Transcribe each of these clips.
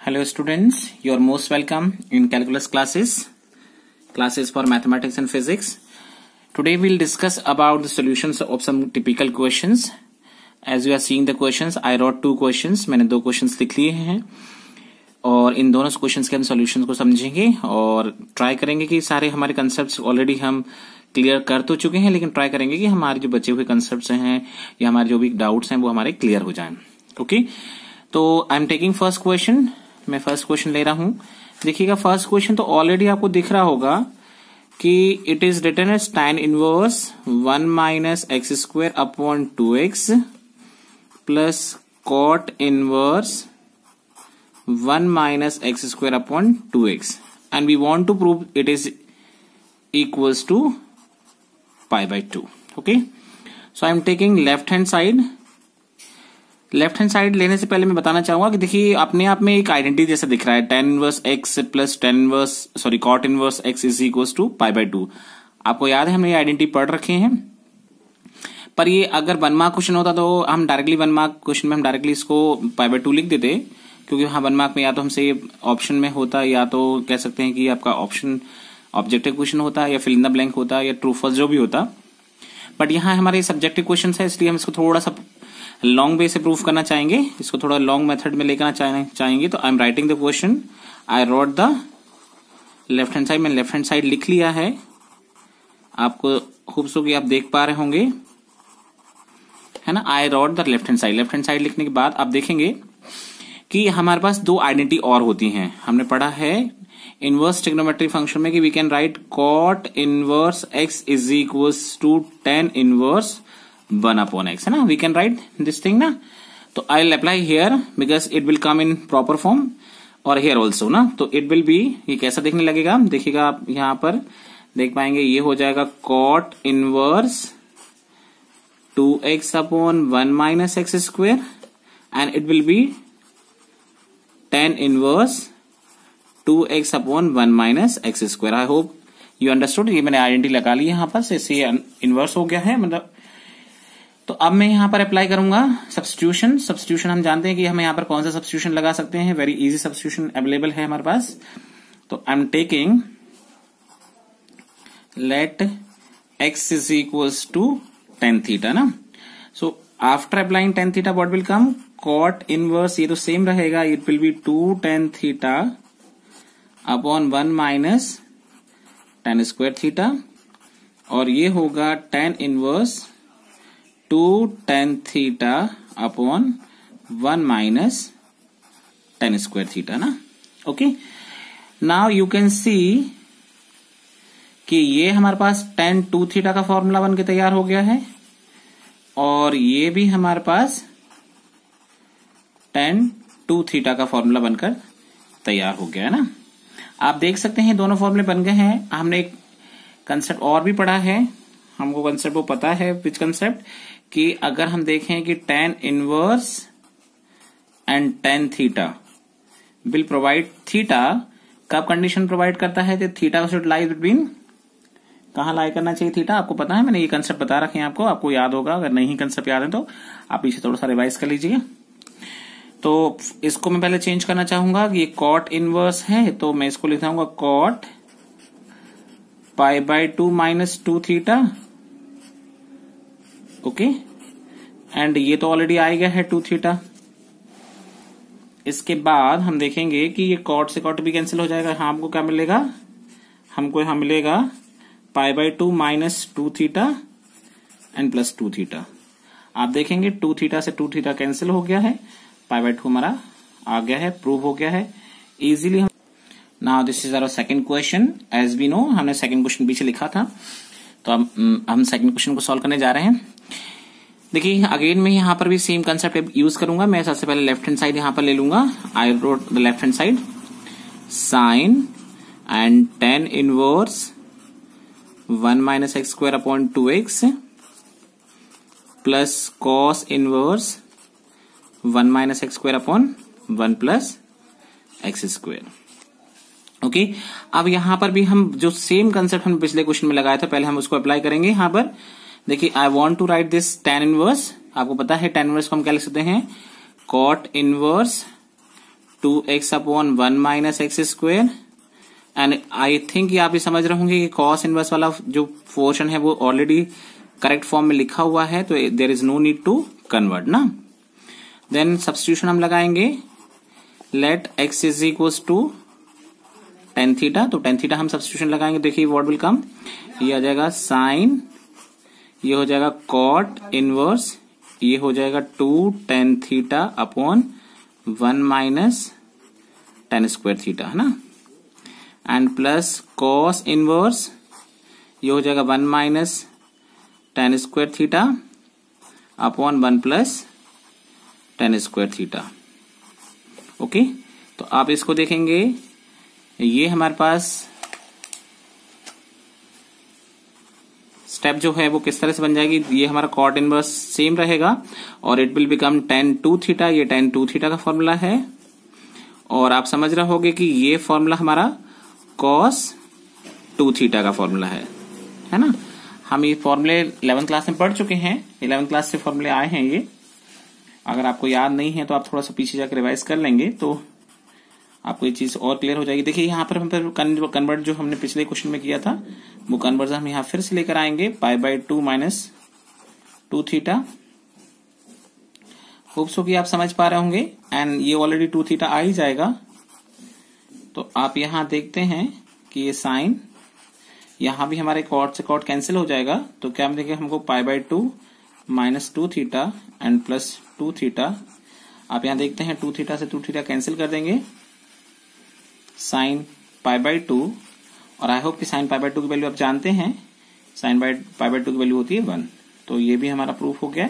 Hello students, you are most welcome in calculus classes for mathematics and physics. Today we'll discuss about the solutions of some typical questions. As you are seeing the questions, I wrote two questions. मैंने दो questions लिख लिए हैं और इन दोनों questions के हम solutions को समझेंगे और ट्राई करेंगे कि सारे हमारे कंसेप्ट्स ऑलरेडी हम क्लियर कर तो चुके हैं, लेकिन ट्राई करेंगे कि हमारे जो बचे हुए कंसेप्ट्स हैं या हमारे जो भी डाउट्स हैं वो हमारे क्लियर हो जाएं. ओके, तो I am taking first question. मैं फर्स्ट क्वेश्चन ले रहा हूं. देखिएगा फर्स्ट क्वेश्चन तो ऑलरेडी आपको दिख रहा होगा कि it is written as tan inverse 1 minus x square upon 2x plus cot inverse 1 minus x square upon 2x and we want to prove it is equals to pi by 2. Okay, so I am taking left hand side. Left hand side लेने से पहले मैं बताना चाहूंगा कि देखिए अपने आप में एक आइडेंटिटी जैसा दिख रहा है. tan inverse x plus cot inverse x is equal to pi by 2. आपको याद है हमने ये आइडेंटिटी पढ़ रखे हैं. पर ये अगर 1 मार्क क्वेश्चन होता तो हम डायरेक्टली 1 मार्क क्वेश्चन में हम डायरेक्टली इसको पाई बाय 2 लिख देते, क्योंकि हाँ 1 मार्क में या तो हमसे ऑप्शन में होता या तो कह सकते हैं कि आपका ऑप्शन ऑब्जेक्टिव क्वेश्चन होता या फिल इन द ब्लैंक होता या ट्रू फॉल्स जो भी होता. बट यहाँ हमारे सब्जेक्टिव क्वेश्चन है, इसलिए हम इसको थोड़ा सा लॉन्ग वे से प्रूफ करना चाहेंगे, इसको थोड़ा लॉन्ग मेथड में लेकर चाहेंगे. तो I am writing the question. I wrote the left hand side. मैंने लेफ्ट हैंड साइड लिख लिया है. आपको खूबसूरती आप देख पा रहे होंगे, है ना. आई wrote the left hand side. Left hand side लिखने के बाद आप देखेंगे कि हमारे पास दो आइडेंटिटी और होती हैं. हमने पढ़ा है इनवर्स ट्रिग्नोमेट्रिक फंक्शन में कि we can write cot inverse x is equals to tan inverse 1 upon x, है ना. We can write this thing ना. तो I will apply here because it will come in proper form और here also ना. तो it will B, ये कैसा दिखने लगेगा देखिएगा आप यहां पर देख पाएंगे. ये हो जाएगा cot inverse 2x upon 1 minus x square and it will B tan inverse 2x upon 1 minus x square. I hope you understood. ये मैंने आइडेंटिटी लगा ली यहां पर से इनवर्स हो गया है मतलब. तो अब मैं यहां पर अप्लाई करूंगा सब्स्टिट्यूशन हम जानते हैं कि हमें यहां पर कौन सा सब्स्टिट्यूशन लगा सकते हैं. वेरी इजी सब्स्टिट्यूशन अवेलेबल है हमारे पास. तो I am taking let x is equals to tan theta ना. So after applying tan theta what will come cot inverse, ये तो सेम रहेगा, it will be 2 tan theta upon 1 minus tan square theta और ये होगा tan inverse 2 tan theta upon 1 minus tan square theta ना. Okay, now you can see कि ये हमारे पास tan 2 थीटा का फॉर्मूला बन के तैयार हो गया है और ये भी हमारे पास tan 2 थीटा का फॉर्मूला बनकर तैयार हो गया है ना. आप देख सकते हैं दोनों फॉर्मूले बन गए हैं. हमने एक कंसेप्ट और भी पढ़ा है, हमको कंसेप्ट वो पता है विच कंसेप्ट, कि अगर हम देखें कि tan inverse and tan theta will provide theta. कब कंडीशन प्रोवाइड करता है कि थीटा शुड लाई बिटवीन, कहां लाई करना चाहिए थीटा. आपको पता है, मैंने ये कंसेप्ट बता रखे हैं आपको याद होगा. अगर नहीं कंसेप्ट याद है तो आप इसे थोड़ा सा रिवाइज कर लीजिए. तो इसको मैं पहले चेंज करना चाहूंगा कि ये cot इनवर्स है, तो मैं इसको लिख दूंगा cot pi by 2 minus 2 theta. Okay, and ये तो ऑलरेडी आ गया है 2 थीटा. इसके बाद हम देखेंगे कि ये cot से cot भी कैंसिल हो जाएगा. हाँ, हमको क्या मिलेगा, हमको यहां मिलेगा पाई by 2 minus 2 theta and plus 2 theta. आप देखेंगे 2 थीटा से 2 थीटा कैंसिल हो गया है, पाई बाय 2 हमारा आ गया है, प्रूव हो गया है easily. Now this is our second question. As we know हमने सेकंड क्वेश्चन पीछे लिखा था, तो हम सेकंड क्वेश्चन को सॉल्व करने जा रहे हैं. देखिए अगेन मैं यहां पर भी सेम कंसेप्ट यूज करूंगा. मैं सबसे पहले लेफ्ट हैंड साइड यहां पर ले लूंगा. I wrote the left hand side sign and tan inverse 1 minus x square upon 2x plus cos inverse 1 minus x square upon 1 plus x square. Okay, अब यहां पर भी हम जो सेम कंसेप्ट हम पिछले क्वेश्चन में लगाया था पहले हम उसको अप्लाई करेंगे. यहां पर देखिए I want to write this tan inverse. आपको पता है tan इनवर्स को हम क्या लिख सकते हैं, cot inverse 2x upon 1 minus x square. And I think ये आप ये समझ रहे होंगे कि कॉस इनवर्स वाला जो पोर्शन है वो ऑलरेडी करेक्ट फॉर्म में लिखा हुआ है, तो there is no need to convert ना। देन सब्स्टिट्यूशन हम लगाएंगे, let x is equals to tan theta, तो टेन थीटा हम सब्स्टिट्यूशन लगाएंगे। देखिए व्हाट विल कम, ये आ जाएगा साइन, ये हो जाएगा कॉट इनवर्स, ये हो जाएगा 2 tan theta upon 1 minus tan square theta, है ना। एंड प्लस कॉस इनवर्स, ये हो जाएगा 1 minus tan square theta upon 1 plus tan square theta. Okay, तो आप इसको देखेंगे, ये हमारे पास स्टेप जो है वो किस तरह से बन जाएगी, ये हमारा कॉट इनवर्स सेम रहेगा और it will become tan 2 theta, ये tan 2 थीटा का फॉर्मूला है। और आप समझ रहे होगे कि ये फॉर्मूला हमारा cos 2 थीटा का फॉर्मूला है ना। हम ये फॉर्मूले 11th क्लास में पढ़ चुके हैं, 11th क्लास से फॉर्मूले आए हैं ये। अगर आपको याद नहीं है तो आप थोड़ा सा पीछे जाकर रिवाइज कर लेंगे तो आपको ये चीज और क्लियर हो जाएगी। देखिए यहाँ पर हम कन्वर्ट जो हमने पिछले क्वेश्चन में किया था वो कन्वर्जन हम यहाँ फिर से लेकर आएंगे, π/2 माइनस 2 थीटा। होप सो कि आप समझ पा रहे होंगे। एंड ये ऑलरेडी 2 थीटा आ ही जाएगा, तो आप यहाँ देखते हैं कि ये साइन, यहाँ भी हमारे कॉट से कॉट कैंसिल हो जाएगा, तो क्या हम देखेंगे हमको π/2 minus 2 theta and plus 2 theta. आप यहाँ देखते हैं 2 थीटा से 2 थीटा कैंसिल कर देंगे, साइन π/2, और आई होप कि साइन π/2 की वैल्यू आप जानते हैं, साइन π/2 की वैल्यू होती है 1। तो ये भी हमारा प्रूफ हो गया।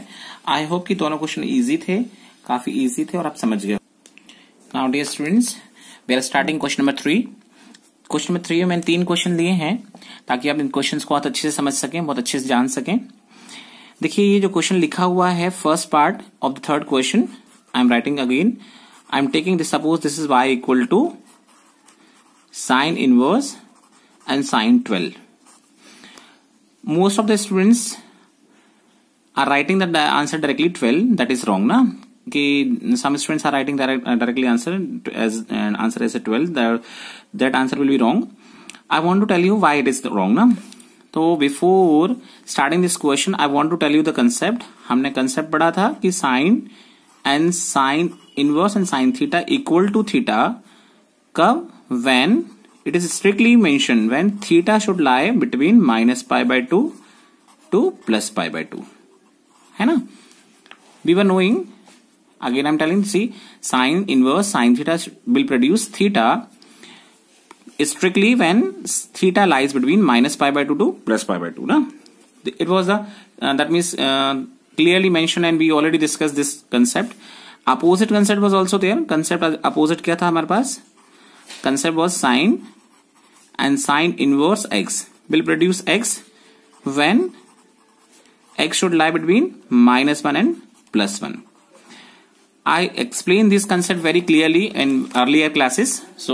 आई होप कि दोनों क्वेश्चन इजी थे, काफी इजी थे और आप समझ गए। Now dear students, we are starting question number 3। Question number 3 में मैंने 3 क्वेश्चन लिए हैं ताकि आप इन क्वेश्चंस को बहुत अच्छे से समझ सकें, बहुत अच्छे से जान सकें। देखिए ये जो क्वेश्चन लिखा हुआ है, first part of the third question, I am writing again, I am taking this, suppose this is y equal to sin inverse and sin 12. Most of the students are writing the answer directly 12. That is wrong, na? कि some students are writing directly answer as 12. That answer will be wrong. I want to tell you why it is wrong, na? तो before starting this question, I want to tell you the concept. हमने concept पढ़ा था कि sin and sin inverse and sin theta equal to theta कब, when it is strictly mentioned when theta should lie between minus π/2 to plus π/2, है ना। we were knowing, again I'm telling, see, sin inverse sin theta will produce theta strictly when theta lies between minus π/2 to plus π/2, na. It was the that means clearly mentioned and we already discussed this concept. Opposite concept was also there. Concept opposite क्या था हमारे पास, concept was sin and sin inverse x will produce x when x should lie between -1 and +1. I explained this concept very clearly in earlier classes, so